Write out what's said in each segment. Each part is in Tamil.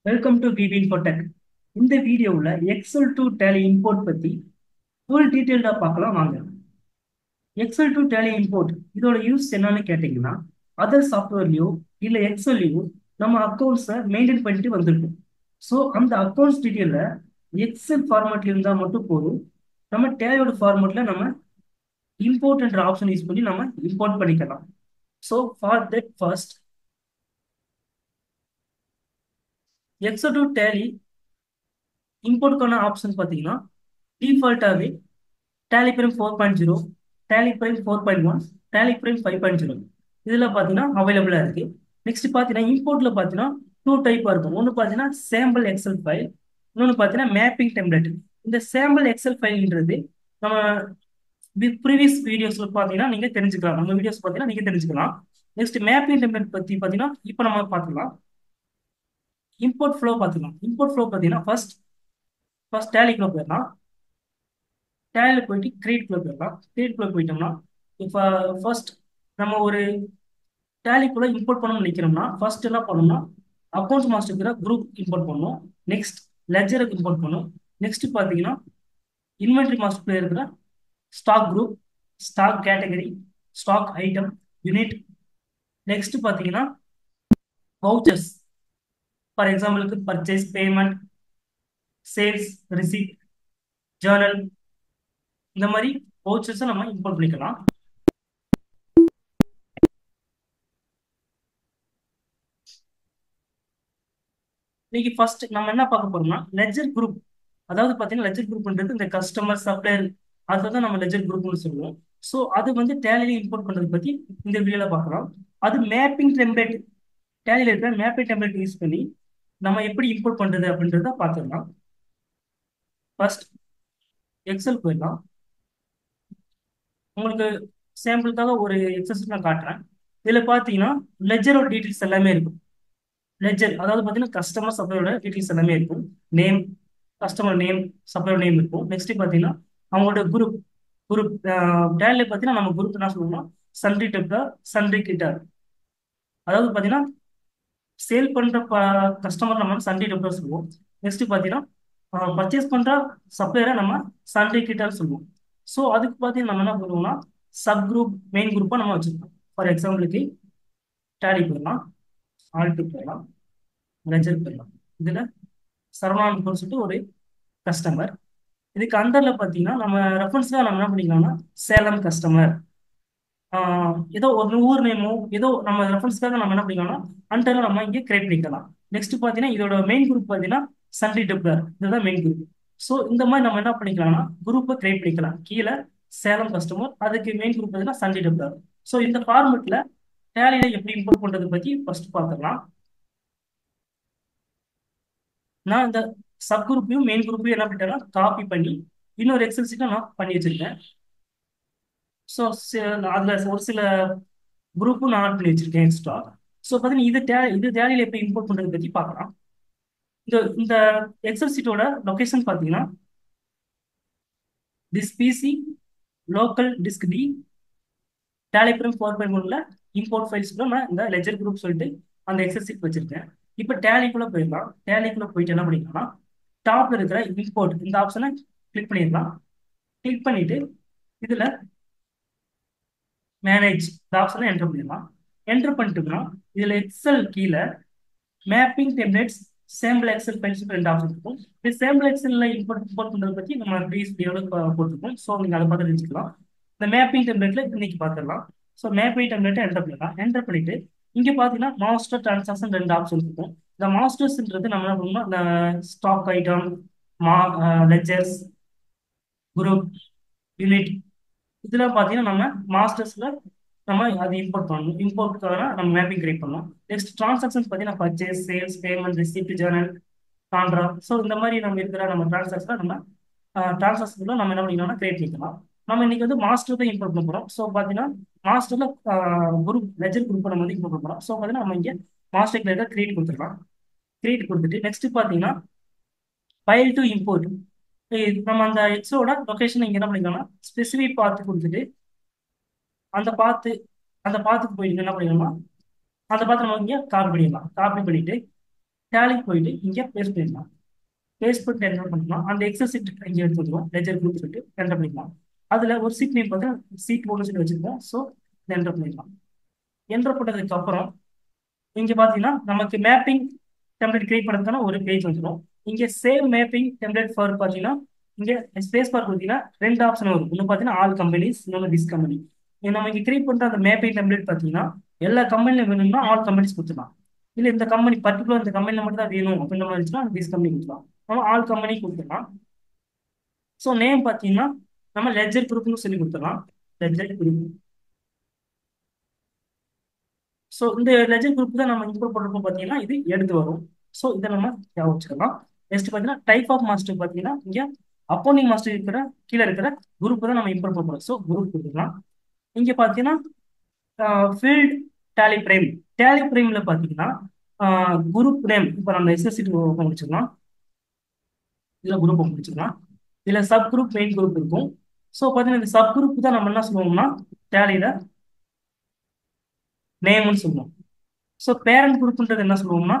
Welcome to V V Infotech. இந்த வீடியோவில் எக்ஸல் டு டேலி இம்போர்ட் பற்றி ஃபுல் டீட்டெயில்டாக பார்க்கலாம் வாங்க. எக்ஸல் டு டேலி இம்போர்ட் இதோட யூஸ் என்னன்னு கேட்டிங்கன்னா, அதர் சாஃப்ட்வேர்லையோ இல்லை எக்ஸல்லையோ நம்ம அக்கௌண்ட்ஸை மெயின்டைன் பண்ணிட்டு வந்திருக்கோம். ஸோ அந்த அக்கௌண்ட்ஸ் டீட்டெயிலில் எக்ஸல் ஃபார்மேட்டில் இருந்தால் மட்டும் போதும். நம்ம டேலியோட ஃபார்மேட்டில் நம்ம இம்போர்ட் என்ற ஆப்ஷன் யூஸ் பண்ணி நம்ம இம்போர்ட் பண்ணிக்கலாம். So for that first Excel to Tally இம்போர்ட்டுக்கான ஆப்ஷன்ஸ் பார்த்தீங்கன்னா டிஃபால்ட்டாகவே Tally Prime 4.0, Tally Prime 4.1, Tally Prime 5.0 இதில் பார்த்தீங்கன்னா அவைலபிளாக இருக்கு. நெக்ஸ்ட் பார்த்தீங்கன்னா இம்போர்ட்டில் பார்த்தீங்கன்னா டூ டைப்பாக இருக்கும். ஒன்று பார்த்தீங்கன்னா சாம்பிள் எக்ஸல் ஃபைல், இன்னொன்று பார்த்தீங்கன்னா மேப்பிங் டெம்ப்ளேட். இந்த சாம்பிள் எக்ஸல் ஃபைல்ன்றது நம்ம ப்ரீவியஸ் வீடியோஸில் பார்த்தீங்கன்னா நீங்கள் தெரிஞ்சுக்கலாம். நம்ம வீடியோஸ் பார்த்தீங்கன்னா நீங்கள் தெரிஞ்சுக்கலாம். நெக்ஸ்ட் மேப்பிங் டெம்ப்ளேட் பற்றி பார்த்தீங்கன்னா இப்போ நம்ம பார்த்துக்கலாம். இம்போர்ட் ஃப்ளோ பார்த்துக்கலாம். இம்போர்ட் ஃப்ளோ பார்த்தீங்கன்னா ஃபர்ஸ்ட் டேலிக்குள்ள போயிடலாம். டேலில் போயிட்டு கிரியேட்குள்ள போயிடலாம். கிரியேட்குள்ள போயிட்டோம்னா இப்போ ஃபர்ஸ்ட் நம்ம ஒரு டேலிக்குள்ள இம்போர்ட் பண்ணணும்னு நினைக்கிறோம்னா ஃபர்ஸ்ட் என்ன பண்ணணும்னா அக்கௌண்ட்ஸ் மாஸ்டர் குரூப் இம்போர்ட் பண்ணணும். நெக்ஸ்ட் லெஜருக்கு இம்போர்ட் பண்ணணும். நெக்ஸ்ட் பார்த்தீங்கன்னா இன்வென்ட்ரி மாஸ்டர் இருக்கிற stock group, stock category, stock item, unit. Next பார்த்தீங்கன்னா வவுச்சர்ஸ், ஃபார் எக்ஸாம்பிளுக்கு purchase, payment, sales, receipt, journal, இந்த மாதிரி வவுச்சர்ஸை நம்ம இம்போர்ட் பண்ணிக்கலாம். இன்னைக்கு ஃபர்ஸ்ட் நம்ம என்ன பார்க்க போறோம்னா லெஜர் குரூப். அதாவது பார்த்தீங்கன்னா லெஜர் குரூப்ன்றது இந்த கஸ்டமர் சப்ளையர், அதை தான் நம்ம லெஜர் குரூப்னு சொல்லுவோம். ஸோ அது வந்து டேலியில் இம்போர்ட் பண்ணுறது பற்றி இந்த வீடியோல பார்க்கலாம். அது மேப்பிங் டெம்ப்ளேட், டேலியில் இருக்கிற மேப்பிங் டெம்ப்ளேட் யூஸ் பண்ணி நம்ம எப்படி இம்போர்ட் பண்ணுறது அப்படின்றத பார்த்துக்கலாம். ஃபர்ஸ்ட் எக்ஸல் போயிடலாம். உங்களுக்கு சாம்பிளுக்காக ஒரு எக்ஸசைஸ் நான் காட்டுறேன். இதில் பார்த்தீங்கன்னா லெஜரோட டீட்டெயில்ஸ் எல்லாமே இருக்கும். லெஜர் அதாவது பார்த்தீங்கன்னா கஸ்டமர் சப்ளையோட டீட்டெயில்ஸ் எல்லாமே இருக்கும். Name, customer name, supplier name இருக்கும். நெக்ஸ்ட் பார்த்தீங்கன்னா அவங்களோட குரூப், குரூப் டேலில் பார்த்தீங்கன்னா நம்ம குரூப் என்ன சொல்லுவோம்னா சன்ரி டெப்டர், சன்ரி கிட்டர். அதாவது பார்த்தீங்கன்னா சேல் பண்ணுற கஸ்டமர் நம்ம சன்ரி டெப்டர் சொல்லுவோம். நெக்ஸ்ட் பார்த்தீங்கன்னா பர்ச்சேஸ் பண்ணுற சப்ளையரை நம்ம சன்ரி கிட்டர் சொல்லுவோம். ஸோ அதுக்கு பார்த்தீங்கன்னா நம்ம என்ன பண்ணுவோம்னா சப் குரூப், மெயின் குரூப்பாக நம்ம வச்சுருக்கோம். ஃபார் எக்ஸாம்பிளுக்கு டேலி போயிடலாம், ஆல்ட்டு போயிடலாம், லெஜர் போயிடலாம். இதில் சரவணன் சொல்லிட்டு ஒரு கஸ்டமர். இதுக்கு அண்டர்ல பார்த்தீங்கன்னா நம்ம ரெஃபரன்ஸ்ல நம்ம என்ன பண்ணிக்கலாம்னா சேலம் கஸ்டமர், ஏதோ ஒரு ஊர் நேமோ ஏதோ நம்ம ரெஃபரன்ஸ்க்காக நம்ம என்ன பண்ணிக்கலாம்னா அண்டர்ல நம்ம இங்கே கிரியேட் பண்ணிக்கலாம். நெக்ஸ்ட் பார்த்தீங்கன்னா இதோட மெயின் குரூப் பார்த்தீங்கன்னா சன்ரி டெப்ளர், இதுதான் மெயின் குரூப். ஸோ இந்த மாதிரி நம்ம என்ன பண்ணிக்கலாம்னா குரூப்பை கிரியேட் பண்ணிக்கலாம். கீழே சேலம் கஸ்டமர், அதுக்கு மெயின் குரூப் பார்த்தீங்கன்னா சன்ரி டெப்ளர். ஸோ இந்த ஃபார்மெட்ல டேலியில எப்படி இம்போர்ட் பண்றது பத்தி ஃபர்ஸ்ட் பார்த்துக்கலாம். நான் இந்த சப் குரூப்பையும் மெயின் குரூப்பையும் என்ன பண்ணிட்டேன்னா காப்பி பண்ணி இன்னொரு எக்ஸல் சீட்டை நான் பண்ணி வச்சிருக்கேன். ஸோ அதில் ஒரு சில குரூப்பும் நான் ஆட் பண்ணி வச்சிருக்கேன் எக்ஸ்ட்ரா. ஸோ பார்த்தீங்கன்னா இது டேலியில் எப்படி இம்போர்ட் பண்ணுறது பற்றி பார்க்கலாம். இந்த எக்ஸல் சீட்டோட லொக்கேஷன் பார்த்தீங்கன்னா this PC local disk D Tally Prime 4.1ல இம்போர்ட் ஃபைல்ஸ்க்குள்ள நான் இந்த லெஜர் குரூப் சொல்லிட்டு அந்த எக்ஸல் சீட் வச்சிருக்கேன். இப்போ டேலிக்குள்ள போயிடலாம். டேலிக்குள்ள போயிட்டு என்ன பண்ணிக்கலாம்னா டாப்ல இருக்கிற இம்போர்ட் இந்த ஆப்ஷனை கிளிக் பண்ணிடலாம். கிளிக் பண்ணிட்டு இதுல மேனேஜ் இந்த ஆப்ஷனை என்டர் பண்ணிடலாம். என்டர் பண்ணிட்டோம்னா இதுல எக்ஸல் கீழே mapping templates, sample excel files ரெண்டு ஆப்ஷன் இருக்கும். இந்த சாம்பிள் எக்ஸல்ல இம்போர்ட் பண்றதை பத்தி நம்ம ப்ரீவியஸ் வீடியோல போட்டிருக்கோம். ஸோ நீங்க அதை பார்த்து தெரிஞ்சுக்கலாம். இந்த மேப்பிங் டெம்ப்ளேட்ல இன்னைக்கு பார்த்துடலாம். ஸோ மேப்பிங் டெம்ப்ளேட்டை என்டர் பண்ணிடலாம். என்டர் பண்ணிட்டு இங்க பாத்தீங்கன்னா மாஸ்டர் டிரான்சாக்ஷன் ரெண்டு ஆப்ஷன் இருக்கும். இந்த மாஸ்டர்ஸ்ன்றது நம்ம என்ன பண்ணணும்னா இந்த ஸ்டாக் ஐட்டம், மா லெஜர்ஸ், குரூப், யூனிட், இதெல்லாம் பார்த்தீங்கன்னா நம்ம மாஸ்டர்ஸ்ல நம்ம அது இம்போர்ட் பண்ணணும். இம்போர்ட்காக நம்ம மேப்பிங் கிரியேட் பண்ணணும். நெக்ஸ்ட் டிரான்சாக்ஷன்ஸ் பார்த்தீங்கன்னா purchase, sales, payment, receipt, Journal, contra. So இந்த மாதிரி நம்ம இருக்கிற நம்ம டிரான்சாக்ஷன் நம்ம டிரான்சாக்ஷன்ல நம்ம என்ன பண்ணிக்கலாம்னா கிரியேட் பண்ணிக்கலாம். நம்ம இன்னைக்கு வந்து மாஸ்டர் தான் இம்போர்ட் பண்ண போறோம். ஸோ பார்த்தீங்கன்னா மாஸ்டர்ல குரூப் லெஜர் குரூப் நம்ம வந்து இம்போர்ட் பண்ண போறோம். ஸோ பார்த்தீங்கன்னா நம்ம இங்கே மாஸ்டர் கிரியேட்டர் கிரியேட் கொடுத்துக்கலாம். கிரியேட் கொடுத்துட்டு நெக்ஸ்ட் பார்த்தீங்கன்னா ஃபைல் டு இம்போர்ட், நம்ம அந்த எக்ஸோட லொகேஷன் இங்கே என்ன பண்ணிக்கலாம்னா ஸ்பெசிஃபிக் பார்த்து கொடுத்துட்டு அந்த பாத்து அந்த பாத்துக்கு போயிட்டு என்ன பண்ணிடலாம், அந்த பாத்து நம்ம இங்கே காப்பி பண்ணிடலாம். காப்பி பண்ணிட்டு டேலி போயிட்டு இங்கே பேஸ்ட் பண்ணிடலாம். பேஸ்ட் பண்ணிட்டு என்ன பண்ணிக்கலாம், அந்த எக்ஸல் சீட் இங்கே எடுத்து வந்துடும், லெஜர் குரூப் சொல்லிட்டு என்டர் பண்ணிக்கலாம். அதில் ஒரு சீட் நேம் பார்த்தா சீட் 1 சீட் வச்சுருக்கோம். ஸோ என்டர் பண்ணிடலாம். என்டர் பண்ணதுக்கு அப்புறம் இங்கே பார்த்தீங்கன்னா நமக்கு மேப்பிங் டெம்ப்ளேட் கிரியேட் பண்ணுறதுக்கான ஒரு பேஜ் வந்துடும். இங்கே சேவ் மேப்பிங் டெம்ப்ளேட் ஃபார் பார்த்தீங்கன்னா இங்கே ஸ்பேஸ் பார் பார்த்தீங்கன்னா 2 ஆப்ஷன் வரும். ஒன்று பார்த்தீங்கன்னா ஆல் கம்பெனிஸ், இன்னொன்று திஸ் கம்பெனி. நம்ம இங்கே கிரியேட் பண்ணுற அந்த மேப்பிங் டெம்ப்ளேட் பார்த்தீங்கன்னா எல்லா கம்பெனிலும் வேணும்னா ஆல் கம்பெனிஸ் கொடுத்துக்கலாம். இல்லை இந்த கம்பெனி பர்டிகுலர் இந்த கம்பெனியில் மட்டும் தான் வேணும் அப்படின்ற மாதிரி இருந்துச்சுன்னா திஸ் கம்பெனி கொடுத்துக்கலாம். நம்ம ஆல் கம்பெனி கொடுத்துக்கலாம். ஸோ நேம் பார்த்தீங்கன்னா நம்ம லெஜர் குரூப்னு சொல்லி கொடுத்துடலாம். Ledger group. ஸோ இந்த லெஜர் குரூப் தான் நம்ம இம்போர்ட் பண்ணுறப்போ பார்த்தீங்கன்னா இது எடுத்து வரும். ஸோ இதை நம்ம ஞாபகம் வச்சுக்கலாம். நெக்ஸ்ட் பார்த்தீங்கன்னா டைப் ஆஃப் மாஸ்டர் பார்த்தீங்கன்னா இங்கே அக்கௌண்டிங் மாஸ்டர் இருக்கிற கீழே இருக்கிற குரூப் தான் நம்ம இம்போர்ட் பண்ண போகிறோம். ஸோ குரூப் கொடுத்துக்கலாம். இங்கே பார்த்தீங்கன்னா ஃபீல்ட் டேலி பிரைம். டேலி பிரைம்ல பார்த்தீங்கன்னா குரூப் நேம் இப்போ நம்ம எஸ்எஸ்சி ஓப்பன் முடிச்சுக்கலாம். இதில் குரூப் ஓப்பன் முடிச்சுக்கலாம். இதில் சப் குரூப் மெயின் குரூப் இருக்கும். ஸோ பார்த்தீங்கன்னா இந்த சப் குரூப் தான் நம்ம என்ன சொல்லுவோம்னா டேலியில் நேம்னு சொல்லுவோம். ஸோ பேரண்ட் குரூப்ன்றது என்ன சொல்லுவோம்னா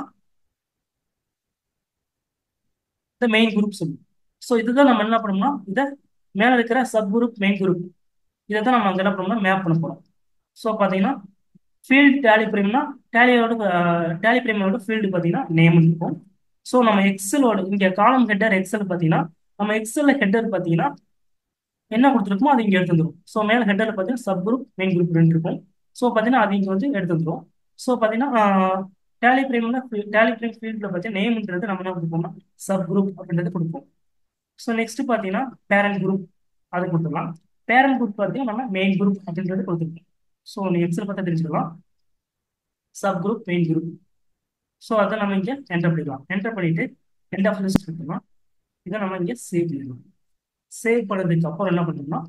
இந்த மெயின் குரூப் சொல்லுவோம். ஸோ இதுதான் நம்ம என்ன பண்ணோம்னா இதை மேலே இருக்கிற சப் குரூப் மெயின் குரூப் இதை தான் நம்ம அங்கே என்ன பண்ணோம்னா மேப் பண்ண போகிறோம். ஸோ பார்த்தீங்கன்னா ஃபீல்டு டேலி பிரைம்னா டேலி பிரைமோட ஃபீல்டு பார்த்தீங்கன்னா நேம் இருக்கும். ஸோ நம்ம எக்ஸலோட இங்கே காலம் ஹெட்டர் எக்ஸல் பார்த்தீங்கன்னா நம்ம எக்ஸல்ல ஹெட்டர் பார்த்தீங்கன்னா என்ன கொடுத்துருக்கோமோ அது இங்கே எடுத்து வந்துடும். ஸோ மேலே ஹெட்டரில் பார்த்தீங்கன்னா சப் குரூப் மெயின் குரூப் 2 இருக்கும். ஸோ பார்த்தீங்கன்னா அது இங்கே வந்து எடுத்து வந்துடும். ஸோ பார்த்தீங்கன்னா டேலி பிரைம்ல டேலி பிரைம் ஃபீல்டில் பார்த்தீங்கன்னா நேம்ன்றது நம்ம என்ன கொடுப்போம்னா சப் குரூப் அப்படின்றது கொடுப்போம். ஸோ நெக்ஸ்ட் பார்த்தீங்கன்னா பேரண்ட் குரூப் அது கொடுத்துடலாம். பேரண்ட் குரூப் பார்த்தீங்கன்னா நம்ம மெயின் குரூப் அப்படின்றது கொடுத்துருக்கோம். ஸோ நீங்கள் எக்ஸல் பார்த்தா தெரிஞ்சுக்கலாம் sub group main group. So அதை நம்ம இங்கே என்டர் பண்ணிக்கலாம். என்டர் பண்ணிட்டு எண்ட் ஆஃப் லிஸ்ட் எடுத்துக்கலாம். இதை நம்ம இங்கே சேவ் பண்ணிடலாம். சேவ் பண்ணதுக்கு அப்புறம் என்ன பண்ணோம்னா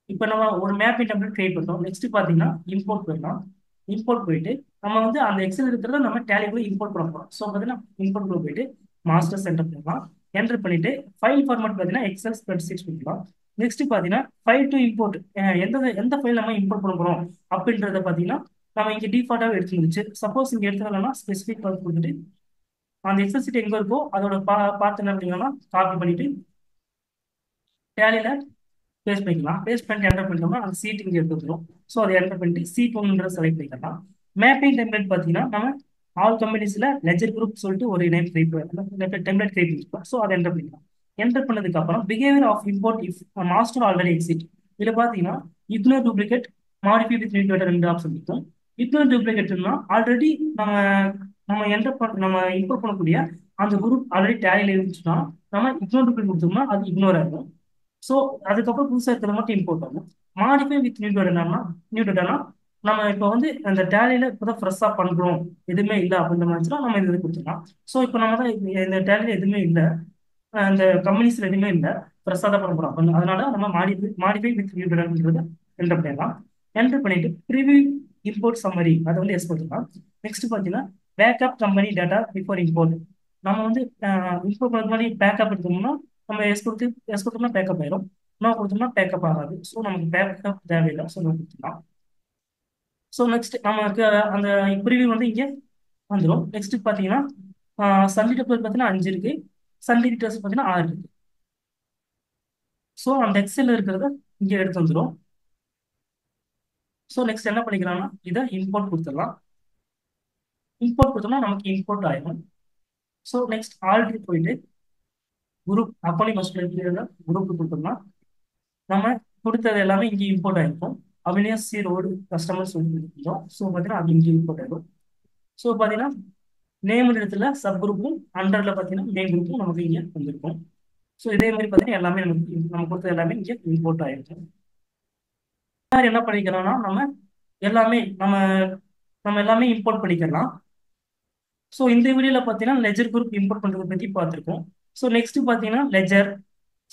இப்போ நம்ம ஒரு மேப்பிங் டெம்ப்ளேட் கிரியேட் பண்ணோம். நெக்ஸ்ட் பார்த்தீங்கன்னா இம்போர்ட் போயிடலாம். இம்போர்ட் போயிட்டு நம்ம வந்து அந்த எக்ஸல் இருக்கிறத நம்ம டேலிக்குள்ள இம்போர்ட் பண்ண போகிறோம். ஸோ பார்த்தீங்கன்னா இம்போர்ட் போயிட்டு மாஸ்டர்ஸ் என்டர் பண்ணலாம். என்டர் பண்ணிட்டு ஃபைல் ஃபார்மேட் பார்த்தீங்கன்னா எக்ஸல் ஸ்ப்ரெட்ஷீட் கொடுக்கலாம். நெக்ஸ்ட் பார்த்தீங்கன்னா ஃபைல் டு இம்போர்ட் எந்த ஃபைல் நம்ம இம்போர்ட் பண்ண போகிறோம் அப்படின்றத பார்த்தீங்கன்னா நம்ம இங்கே டிஃபால்ட்டாகவே எடுத்து வந்துச்சு. சப்போஸ் இங்கே எடுத்துக்கலன்னா ஸ்பெசிஃபிக் பார்த்து கொடுத்துட்டு அந்த எக்ஸல் சீட் எங்கே இருக்கோ அதோட பார்த்து என்ன பண்ணிங்கன்னா காப்பி பண்ணிட்டு டேலியில் பேஸ்ட் பண்ணிக்கலாம். பேஸ்ட் பண்ணிட்டு என்டர் பண்ணிட்டோம்னா அந்த சீட் இங்கே எடுத்து வந்துடும். ஸோ அதை என்டர் பண்ணிட்டு சீட் 1 செலக்ட் பண்ணிக்கலாம். மேப்பிங் டெம்ப்ளேட் பார்த்தீங்கன்னா நம்ம ஆல் கம்பெனிஸில் லெஜர் குரூப் சொல்லிட்டு ஒரு நேம் டெம்ப்ளேட் கிரியேட் பண்ணிக்கலாம். ஸோ அதை என்டர் பண்ணிக்கலாம். என்டர் பண்ணதுக்கு அப்புறம் behaviour of import if master already exist இதில் பார்த்தீங்கன்னா ignore duplicate modify with new data 2 option இருக்கும். இக்னோர் டூப்ளிகேட்னா ஆல்ரெடி நம்ம நம்ம நம்ம இம்போர்ட் பண்ணக்கூடிய அந்த குரூப் ஆல்ரெடி டேலியில் இருந்துச்சுன்னா நம்ம இக்னோர் டூப்ளிகேட் கொடுத்தோம்னா அது இக்னோர் ஆகும். ஸோ அதுக்கப்புறம் புதுசாக இருக்கிறத மட்டும் இம்போர்ட் ஆகும். மாடிஃபை வித் நியூ டேட்டானா நம்ம இப்போ வந்து அந்த டேலியில் இப்போ தான் ஃப்ரெஷ்ஷாக பண்ணுறோம் எதுவுமே இல்லை அப்படின்ற மாதிரிச்சுன்னா நம்ம இது கொடுத்துக்கலாம். ஸோ இப்போ நம்ம தான் இந்த டேலியில் எதுவுமே இல்லை, அந்த கம்பெனிஸில் எதுவுமே இல்லை, ஃப்ரெஷ்ஷாக தான் பண்ண போகிறோம். அதனால நம்ம மாடிஃபை வித் நியூ டேட்டான்றதை என்டர் பண்ணிடலாம். என்டர் பண்ணிட்டு ப்ரிவியூ இம்போர்ட் சம்மரி அதை வந்து எஸ் கொடுத்துக்கலாம். நெக்ஸ்ட் பார்த்தீங்கன்னா backup company data before import. நம்ம வந்து இம்போர்ட் பண்ணுறது மாதிரி பேக்கப் எடுத்தோம்னா நம்ம எஸ் கொடுத்தோம்னா பேக்கப் ஆயிடும். நான் கொடுத்தோம்னா பேக்கப் ஆகாது. ஸோ நமக்கு பேக்கப் தேவையில்லை. ஸோ நம்ம கொடுத்துக்கலாம். ஸோ நெக்ஸ்ட் நமக்கு அந்த ப்ரிவியூ வந்து இங்கே வந்துடும். நெக்ஸ்ட் பார்த்தீங்கன்னா சண்டே டெப்ளேட் பார்த்தீங்கன்னா 5 இருக்கு, சண்டே டீட்டெயில்ஸ் பார்த்தீங்கன்னா 6 இருக்கு. ஸோ அந்த எக்ஸல் இருக்கிறத இங்கே எடுத்து வந்துடும். ஸோ நெக்ஸ்ட் என்ன பண்ணிக்கலாம்னா இதை இம்போர்ட் கொடுத்துடலாம். இம்போர்ட் கொடுத்தோம்னா நமக்கு இம்போர்ட் ஆயிடும். ஸோ நெக்ஸ்ட் ஆல்ரெடி போயிட்டு குரூப் அக்கௌண்டிங் மஸ்ட் குரூப் கொடுத்தோம்னா நம்ம கொடுத்தது எல்லாமே இங்கே இம்போர்ட் ஆகிருக்கும். அவினியஸ் சி ரோடு கஸ்டமர் சொல்லியிருந்தோம். ஸோ பார்த்தீங்கன்னா அது இங்கே இம்போர்ட் ஆகிடும். ஸோ பார்த்தீங்கன்னா நேம் இடத்துல சப் குரூப்பும் அண்டரில் பார்த்தீங்கன்னா மெயின் குரூப்பும் நமக்கு இங்கே வந்திருக்கும். ஸோ இதே மாதிரி பார்த்தீங்கன்னா எல்லாமே நம்ம கொடுத்தது எல்லாமே இங்கே இம்போர்ட் ஆகிருக்கும். மாதிரி என்ன பண்ணிக்கலாம்னா நம்ம எல்லாமே இம்போர்ட் பண்ணிக்கலாம். ஸோ இந்த வீடியோவில் பார்த்தீங்கன்னா லெஜர் குரூப் இம்போர்ட் பண்ணுறதை பற்றி பார்த்துருக்கோம். ஸோ நெக்ஸ்ட் பார்த்தீங்கன்னா ledger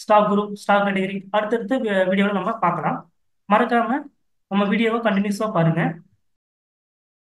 stock group stock category அடுத்தடுத்த வீடியோவில் நம்ம பார்க்கலாம். மறக்காம நம்ம வீடியோவை கண்டினியூஸாக பாருங்கள்.